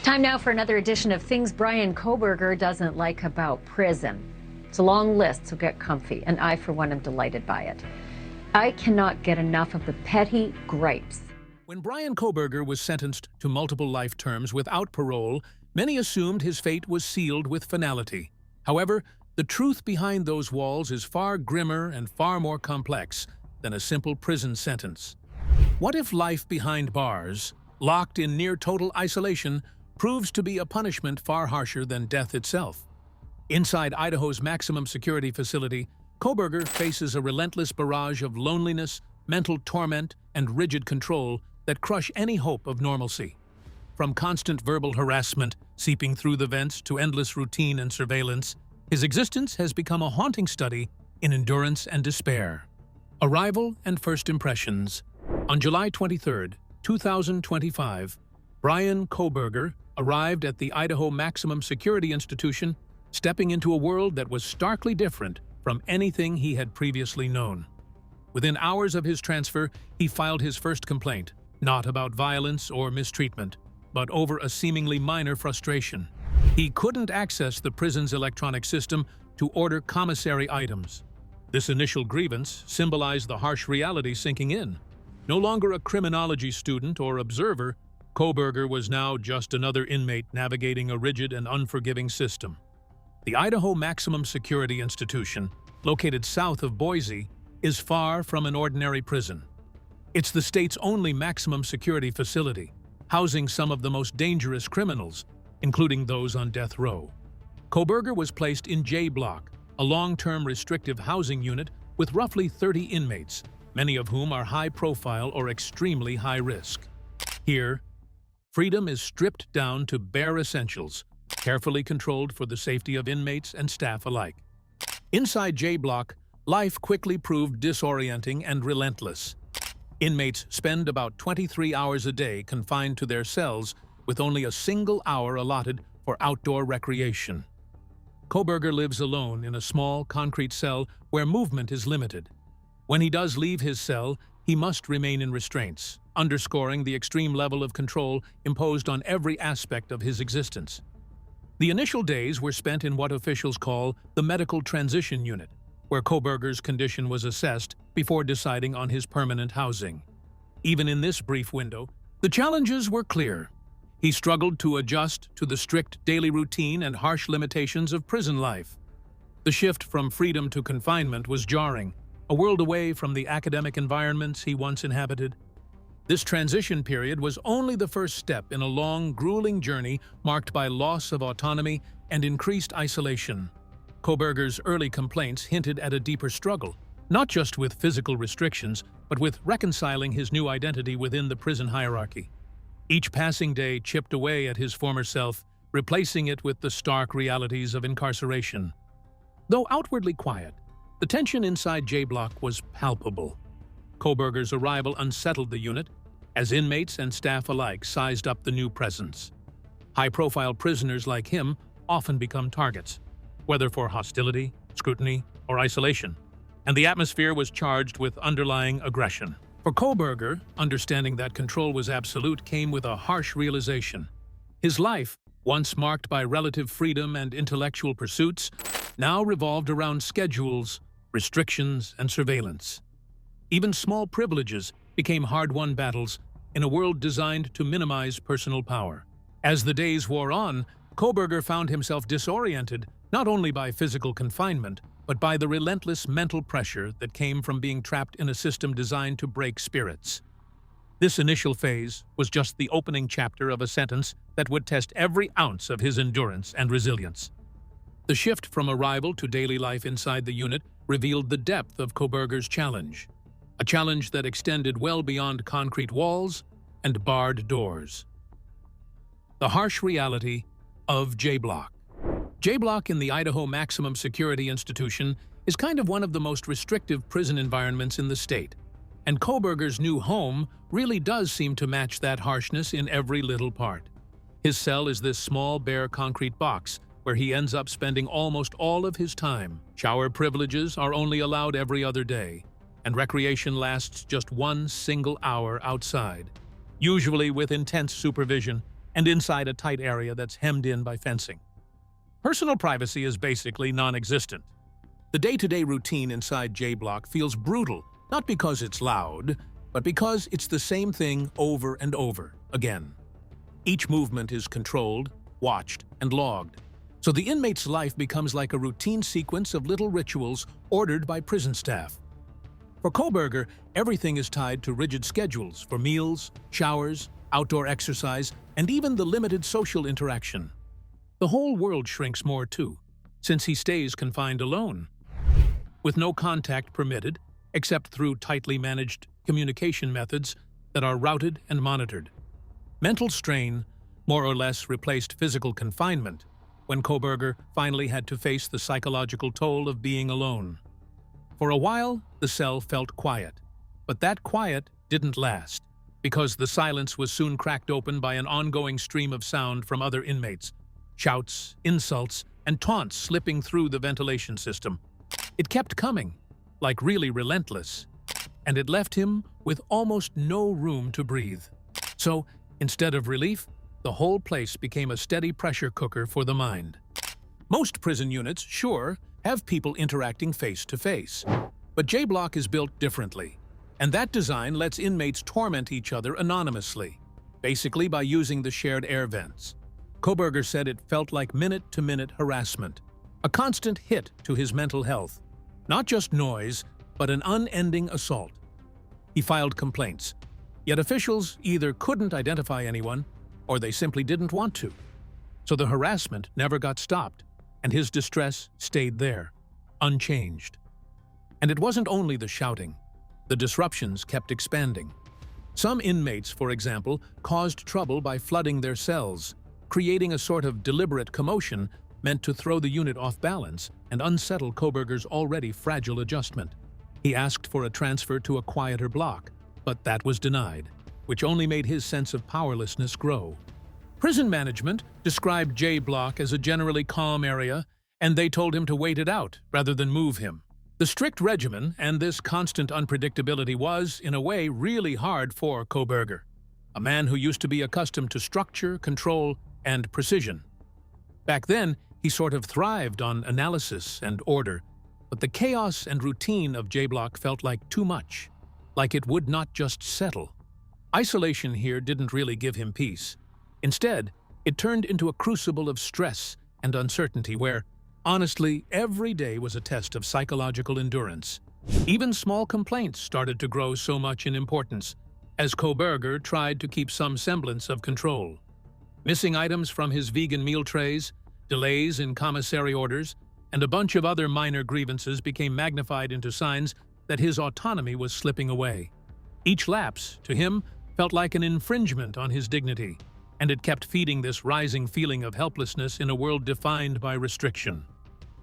Time now for another edition of Things Bryan Kohberger Doesn't Like About Prison. It's a long list, so get comfy, and I, for one, am delighted by it. I cannot get enough of the petty gripes. When Bryan Kohberger was sentenced to multiple life terms without parole, many assumed his fate was sealed with finality. However, the truth behind those walls is far grimmer and far more complex than a simple prison sentence. What if life behind bars, locked in near-total isolation, proves to be a punishment far harsher than death itself? Inside Idaho's maximum security facility, Kohberger faces a relentless barrage of loneliness, mental torment, and rigid control that crush any hope of normalcy. From constant verbal harassment seeping through the vents to endless routine and surveillance, his existence has become a haunting study in endurance and despair. Arrival and first impressions. On July 23, 2025, Bryan Kohberger arrived at the Idaho Maximum Security Institution, stepping into a world that was starkly different from anything he had previously known. Within hours of his transfer, he filed his first complaint, not about violence or mistreatment, but over a seemingly minor frustration. He couldn't access the prison's electronic system to order commissary items. This initial grievance symbolized the harsh reality sinking in. No longer a criminology student or observer, Kohberger was now just another inmate navigating a rigid and unforgiving system. The Idaho Maximum Security Institution, located south of Boise, is far from an ordinary prison. It's the state's only maximum security facility, housing some of the most dangerous criminals, including those on death row. Kohberger was placed in JBlock, a long-term restrictive housing unit with roughly 30 inmates, many of whom are high-profile or extremely high-risk. Here, freedom is stripped down to bare essentials, carefully controlled for the safety of inmates and staff alike. Inside JBlock, life quickly proved disorienting and relentless. Inmates spend about 23 hours a day confined to their cells, with only a single hour allotted for outdoor recreation. Kohberger lives alone in a small, concrete cell where movement is limited. When he does leave his cell, he must remain in restraints, underscoring the extreme level of control imposed on every aspect of his existence. The initial days were spent in what officials call the medical transition unit, where Kohberger's condition was assessed before deciding on his permanent housing. Even in this brief window, the challenges were clear. He struggled to adjust to the strict daily routine and harsh limitations of prison life. The shift from freedom to confinement was jarring, a world away from the academic environments he once inhabited. This transition period was only the first step in a long, grueling journey marked by loss of autonomy and increased isolation. Kohberger's early complaints hinted at a deeper struggle, not just with physical restrictions, but with reconciling his new identity within the prison hierarchy. Each passing day chipped away at his former self, replacing it with the stark realities of incarceration. Though outwardly quiet, the tension inside JBlock was palpable. Kohberger's arrival unsettled the unit, as inmates and staff alike sized up the new presence. High-profile prisoners like him often become targets, whether for hostility, scrutiny, or isolation, and the atmosphere was charged with underlying aggression. For Kohberger, understanding that control was absolute came with a harsh realization. His life, once marked by relative freedom and intellectual pursuits, now revolved around schedules, restrictions, and surveillance. Even small privileges became hard-won battles in a world designed to minimize personal power. As the days wore on, Kohberger found himself disoriented not only by physical confinement, but by the relentless mental pressure that came from being trapped in a system designed to break spirits. This initial phase was just the opening chapter of a sentence that would test every ounce of his endurance and resilience. The shift from arrival to daily life inside the unit revealed the depth of Kohberger's challenge, a challenge that extended well beyond concrete walls and barred doors. The harsh reality of JBlock. JBlock in the Idaho Maximum Security Institution is kind of one of the most restrictive prison environments in the state, and Kohberger's new home really does seem to match that harshness in every little part. His cell is this small, bare concrete box where he ends up spending almost all of his time. Shower privileges are only allowed every other day, and recreation lasts just one single hour outside, usually with intense supervision and inside a tight area that's hemmed in by fencing. Personal privacy is basically non-existent. The day-to-day routine inside JBlock feels brutal, not because it's loud, but because it's the same thing over and over again. Each movement is controlled, watched, and logged, so the inmate's life becomes like a routine sequence of little rituals ordered by prison staff. For Kohberger, everything is tied to rigid schedules for meals, showers, outdoor exercise, and even the limited social interaction. The whole world shrinks more too, since he stays confined alone, with no contact permitted except through tightly managed communication methods that are routed and monitored. Mental strain more or less replaced physical confinement when Kohberger finally had to face the psychological toll of being alone. For a while, the cell felt quiet, but that quiet didn't last, because the silence was soon cracked open by an ongoing stream of sound from other inmates, shouts, insults, and taunts slipping through the ventilation system. It kept coming, like really relentless, and it left him with almost no room to breathe. So, instead of relief, the whole place became a steady pressure cooker for the mind. Most prison units, sure, have people interacting face-to-face, but JBlock is built differently, and that design lets inmates torment each other anonymously, basically by using the shared air vents. Kohberger said it felt like minute-to-minute harassment, a constant hit to his mental health. Not just noise, but an unending assault. He filed complaints, yet officials either couldn't identify anyone or they simply didn't want to. So the harassment never got stopped, and his distress stayed there, unchanged. And it wasn't only the shouting. The disruptions kept expanding. Some inmates, for example, caused trouble by flooding their cells, creating a sort of deliberate commotion meant to throw the unit off balance and unsettle Kohberger's already fragile adjustment. He asked for a transfer to a quieter block, but that was denied, which only made his sense of powerlessness grow. Prison management described JBlock as a generally calm area, and they told him to wait it out rather than move him. The strict regimen and this constant unpredictability was, in a way, really hard for Kohberger, a man who used to be accustomed to structure, control, and precision. Back then, he sort of thrived on analysis and order, but the chaos and routine of JBlock felt like too much, like it would not just settle. Isolation here didn't really give him peace. Instead, it turned into a crucible of stress and uncertainty where, honestly, every day was a test of psychological endurance. Even small complaints started to grow so much in importance, as Kohberger tried to keep some semblance of control. Missing items from his vegan meal trays, delays in commissary orders, and a bunch of other minor grievances became magnified into signs that his autonomy was slipping away. Each lapse, to him, felt like an infringement on his dignity, and it kept feeding this rising feeling of helplessness in a world defined by restriction.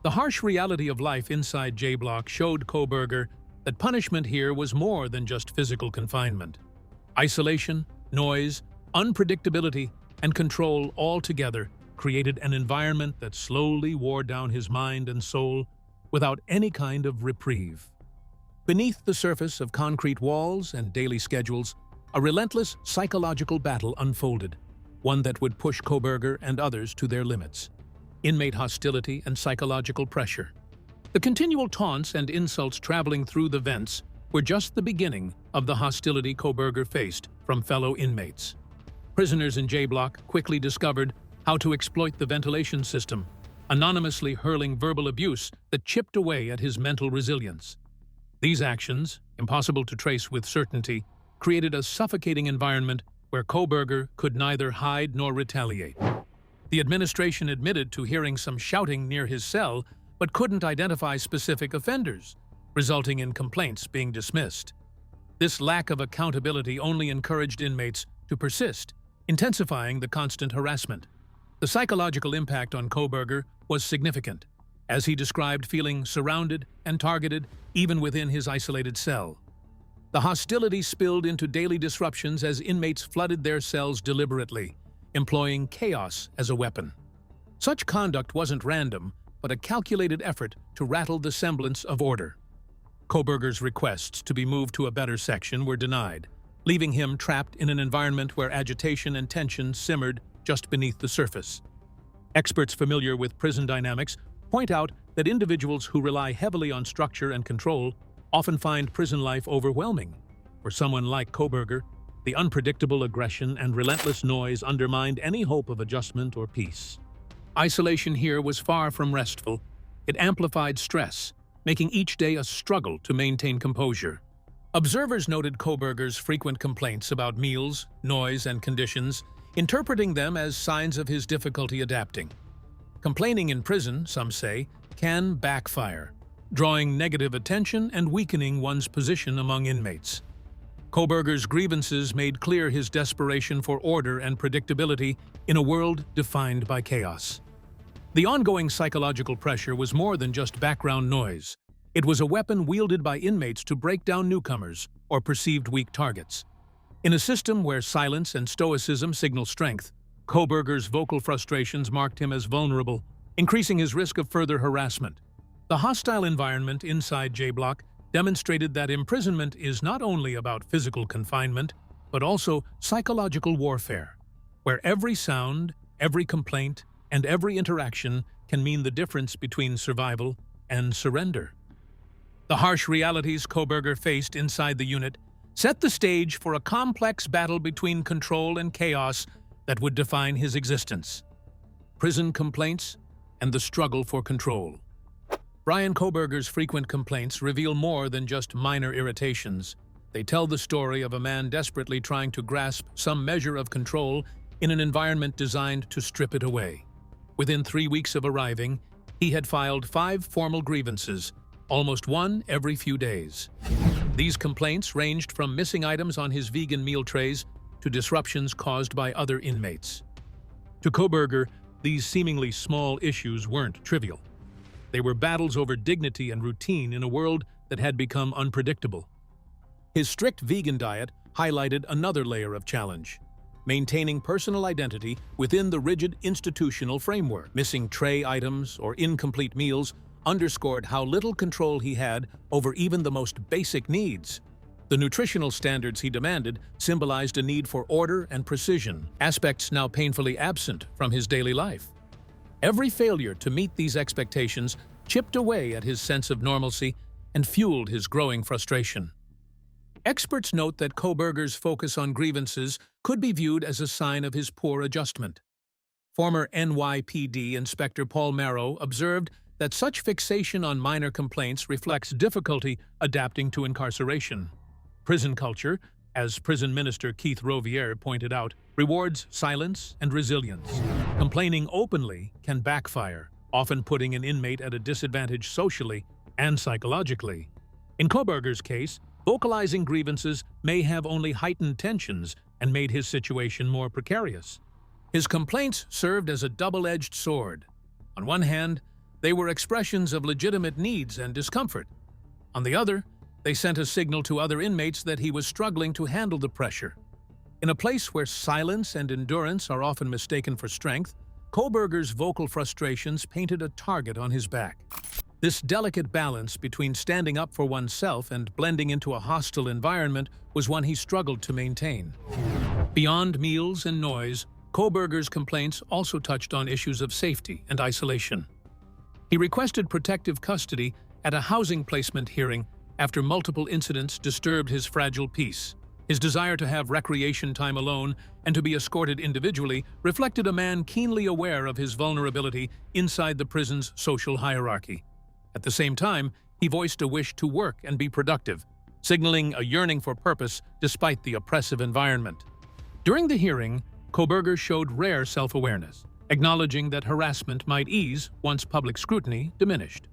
The harsh reality of life inside JBlock showed Kohberger that punishment here was more than just physical confinement. Isolation, noise, unpredictability, and control all together created an environment that slowly wore down his mind and soul without any kind of reprieve. Beneath the surface of concrete walls and daily schedules, a relentless psychological battle unfolded, one that would push Kohberger and others to their limits. Inmate hostility and psychological pressure. The continual taunts and insults traveling through the vents were just the beginning of the hostility Kohberger faced from fellow inmates. Prisoners in JBlock quickly discovered how to exploit the ventilation system, anonymously hurling verbal abuse that chipped away at his mental resilience. These actions, impossible to trace with certainty, created a suffocating environment where Kohberger could neither hide nor retaliate. The administration admitted to hearing some shouting near his cell, but couldn't identify specific offenders, resulting in complaints being dismissed. This lack of accountability only encouraged inmates to persist, intensifying the constant harassment. The psychological impact on Kohberger was significant, as he described feeling surrounded and targeted even within his isolated cell. The hostility spilled into daily disruptions as inmates flooded their cells deliberately, employing chaos as a weapon. Such conduct wasn't random, but a calculated effort to rattle the semblance of order. Kohberger's requests to be moved to a better section were denied, leaving him trapped in an environment where agitation and tension simmered just beneath the surface. Experts familiar with prison dynamics point out that individuals who rely heavily on structure and control often find prison life overwhelming. For someone like Kohberger, the unpredictable aggression and relentless noise undermined any hope of adjustment or peace. Isolation here was far from restful. It amplified stress, making each day a struggle to maintain composure. Observers noted Kohberger's frequent complaints about meals, noise, and conditions, interpreting them as signs of his difficulty adapting. Complaining in prison, some say, can backfire, drawing negative attention and weakening one's position among inmates. Kohberger's grievances made clear his desperation for order and predictability in a world defined by chaos. The ongoing psychological pressure was more than just background noise. It was a weapon wielded by inmates to break down newcomers or perceived weak targets. In a system where silence and stoicism signal strength, Kohberger's vocal frustrations marked him as vulnerable, increasing his risk of further harassment. The hostile environment inside JBlock demonstrated that imprisonment is not only about physical confinement, but also psychological warfare, where every sound, every complaint, and every interaction can mean the difference between survival and surrender. The harsh realities Kohberger faced inside the unit set the stage for a complex battle between control and chaos that would define his existence. Prison complaints and the struggle for control. Bryan Kohberger's frequent complaints reveal more than just minor irritations. They tell the story of a man desperately trying to grasp some measure of control in an environment designed to strip it away. Within 3 weeks of arriving, he had filed 5 formal grievances, almost one every few days. These complaints ranged from missing items on his vegan meal trays to disruptions caused by other inmates. To Kohberger, these seemingly small issues weren't trivial. They were battles over dignity and routine in a world that had become unpredictable. His strict vegan diet highlighted another layer of challenge: maintaining personal identity within the rigid institutional framework. Missing tray items or incomplete meals underscored how little control he had over even the most basic needs. The nutritional standards he demanded symbolized a need for order and precision, aspects now painfully absent from his daily life. Every failure to meet these expectations chipped away at his sense of normalcy and fueled his growing frustration. Experts note that Kohberger's focus on grievances could be viewed as a sign of his poor adjustment. Former NYPD Inspector Paul Marrow observed that such fixation on minor complaints reflects difficulty adapting to incarceration. Prison culture, as Prison Minister Keith Roviere pointed out, rewards silence and resilience. Complaining openly can backfire, often putting an inmate at a disadvantage socially and psychologically. In Kohberger's case, vocalizing grievances may have only heightened tensions and made his situation more precarious. His complaints served as a double-edged sword. On one hand, they were expressions of legitimate needs and discomfort. On the other, they sent a signal to other inmates that he was struggling to handle the pressure. In a place where silence and endurance are often mistaken for strength, Kohberger's vocal frustrations painted a target on his back. This delicate balance between standing up for oneself and blending into a hostile environment was one he struggled to maintain. Beyond meals and noise, Kohberger's complaints also touched on issues of safety and isolation. He requested protective custody at a housing placement hearing after multiple incidents disturbed his fragile peace. His desire to have recreation time alone and to be escorted individually reflected a man keenly aware of his vulnerability inside the prison's social hierarchy. At the same time, he voiced a wish to work and be productive, signaling a yearning for purpose despite the oppressive environment. During the hearing, Kohberger showed rare self-awareness, acknowledging that harassment might ease once public scrutiny diminished.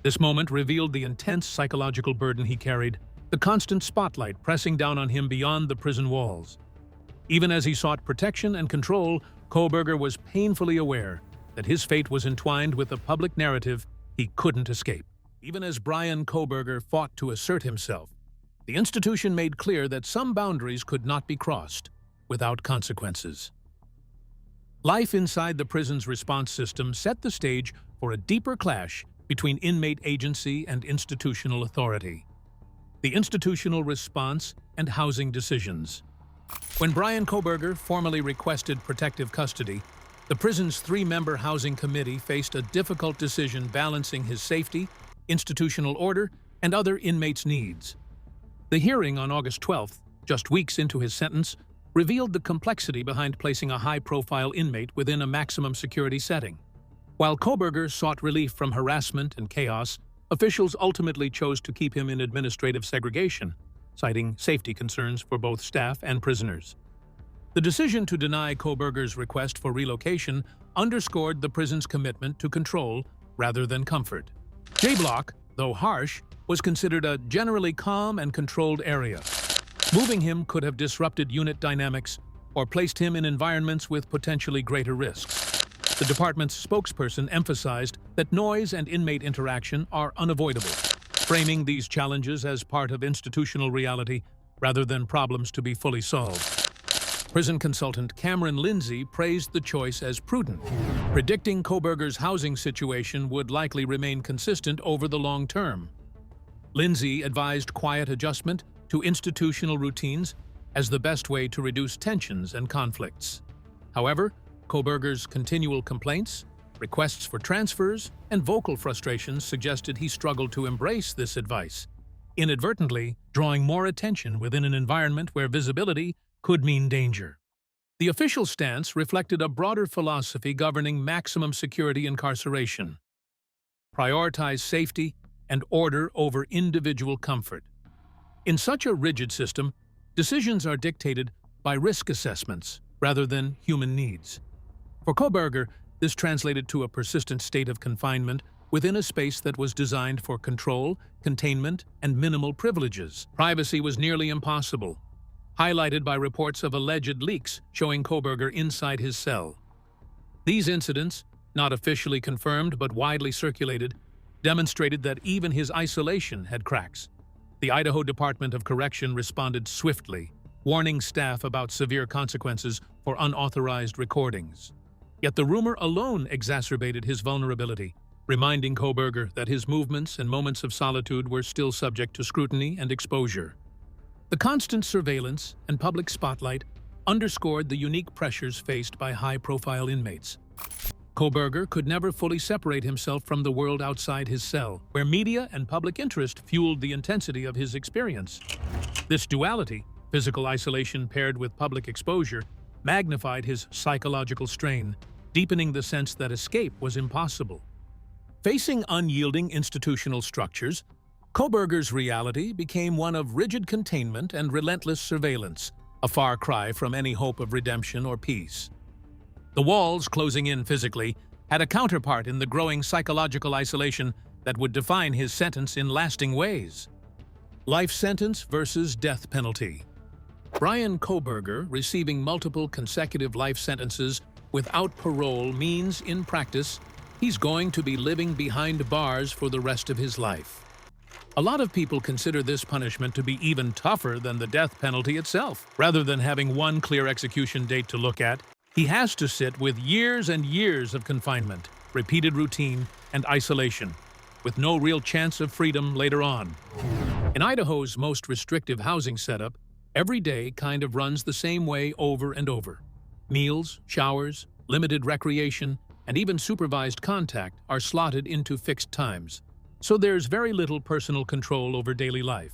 This moment revealed the intense psychological burden he carried, the constant spotlight pressing down on him beyond the prison walls. Even as he sought protection and control, Kohberger was painfully aware that his fate was entwined with a public narrative he couldn't escape. Even as Bryan Kohberger fought to assert himself, the institution made clear that some boundaries could not be crossed without consequences. Life inside the prison's response system set the stage for a deeper clash between inmate agency and institutional authority. The institutional response and housing decisions. When Bryan Kohberger formally requested protective custody, the prison's three-member housing committee faced a difficult decision balancing his safety, institutional order, and other inmates' needs. The hearing on August 12th, just weeks into his sentence, revealed the complexity behind placing a high-profile inmate within a maximum security setting. While Kohberger sought relief from harassment and chaos, officials ultimately chose to keep him in administrative segregation, citing safety concerns for both staff and prisoners. The decision to deny Kohberger's request for relocation underscored the prison's commitment to control rather than comfort. JBlock, though harsh, was considered a generally calm and controlled area. Moving him could have disrupted unit dynamics or placed him in environments with potentially greater risks. The department's spokesperson emphasized that noise and inmate interaction are unavoidable, framing these challenges as part of institutional reality rather than problems to be fully solved. Prison consultant Cameron Lindsay praised the choice as prudent, predicting Kohberger's housing situation would likely remain consistent over the long term. Lindsay advised quiet adjustment to institutional routines as the best way to reduce tensions and conflicts. However, Kohberger's continual complaints, requests for transfers, and vocal frustrations suggested he struggled to embrace this advice, inadvertently drawing more attention within an environment where visibility could mean danger. The official stance reflected a broader philosophy governing maximum security incarceration. Prioritize safety and order over individual comfort. In such a rigid system, decisions are dictated by risk assessments rather than human needs. For Kohberger, this translated to a persistent state of confinement within a space that was designed for control, containment, and minimal privileges. Privacy was nearly impossible, highlighted by reports of alleged leaks showing Kohberger inside his cell. These incidents, not officially confirmed but widely circulated, demonstrated that even his isolation had cracks. The Idaho Department of Correction responded swiftly, warning staff about severe consequences for unauthorized recordings. Yet the rumor alone exacerbated his vulnerability, reminding Kohberger that his movements and moments of solitude were still subject to scrutiny and exposure. The constant surveillance and public spotlight underscored the unique pressures faced by high-profile inmates. Kohberger could never fully separate himself from the world outside his cell, where media and public interest fueled the intensity of his experience. This duality, physical isolation paired with public exposure, magnified his psychological strain, deepening the sense that escape was impossible. Facing unyielding institutional structures, Kohberger's reality became one of rigid containment and relentless surveillance, a far cry from any hope of redemption or peace. The walls, closing in physically, had a counterpart in the growing psychological isolation that would define his sentence in lasting ways. Life sentence versus death penalty. Bryan Kohberger receiving multiple consecutive life sentences without parole means, in practice, he's going to be living behind bars for the rest of his life. A lot of people consider this punishment to be even tougher than the death penalty itself. Rather than having one clear execution date to look at, he has to sit with years and years of confinement, repeated routine, and isolation, with no real chance of freedom later on. In Idaho's most restrictive housing setup, every day kind of runs the same way over and over. Meals, showers, limited recreation, and even supervised contact are slotted into fixed times, so there's very little personal control over daily life.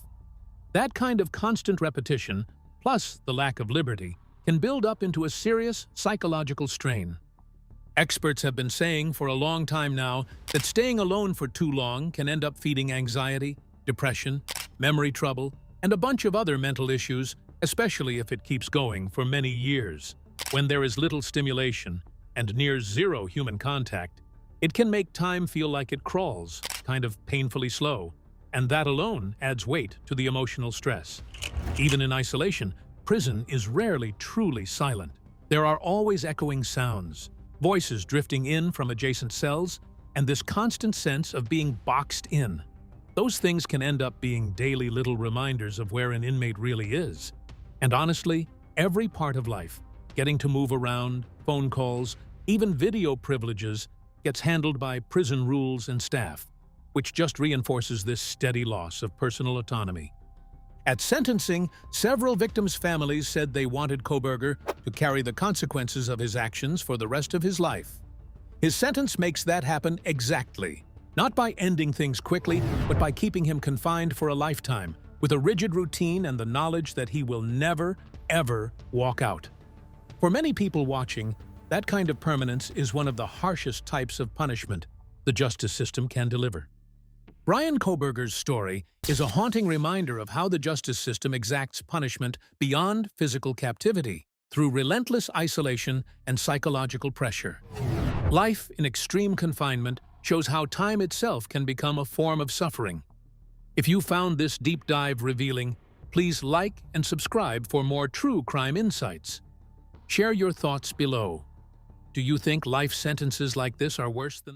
That kind of constant repetition, plus the lack of liberty, can build up into a serious psychological strain. Experts have been saying for a long time now that staying alone for too long can end up feeding anxiety, depression, memory trouble, and a bunch of other mental issues, especially if it keeps going for many years. When there is little stimulation and near zero human contact, it can make time feel like it crawls, kind of painfully slow, and that alone adds weight to the emotional stress. Even in isolation, prison is rarely truly silent. There are always echoing sounds, voices drifting in from adjacent cells, and this constant sense of being boxed in. Those things can end up being daily little reminders of where an inmate really is. And honestly, every part of life, getting to move around, phone calls, even video privileges, gets handled by prison rules and staff, which just reinforces this steady loss of personal autonomy. At sentencing, several victims' families said they wanted Kohberger to carry the consequences of his actions for the rest of his life. His sentence makes that happen exactly, not by ending things quickly, but by keeping him confined for a lifetime, with a rigid routine and the knowledge that he will never, ever walk out. For many people watching, that kind of permanence is one of the harshest types of punishment the justice system can deliver. Bryan Kohberger's story is a haunting reminder of how the justice system exacts punishment beyond physical captivity through relentless isolation and psychological pressure. Life in extreme confinement shows how time itself can become a form of suffering. If you found this deep dive revealing, please like and subscribe for more true crime insights. Share your thoughts below. Do you think life sentences like this are worse than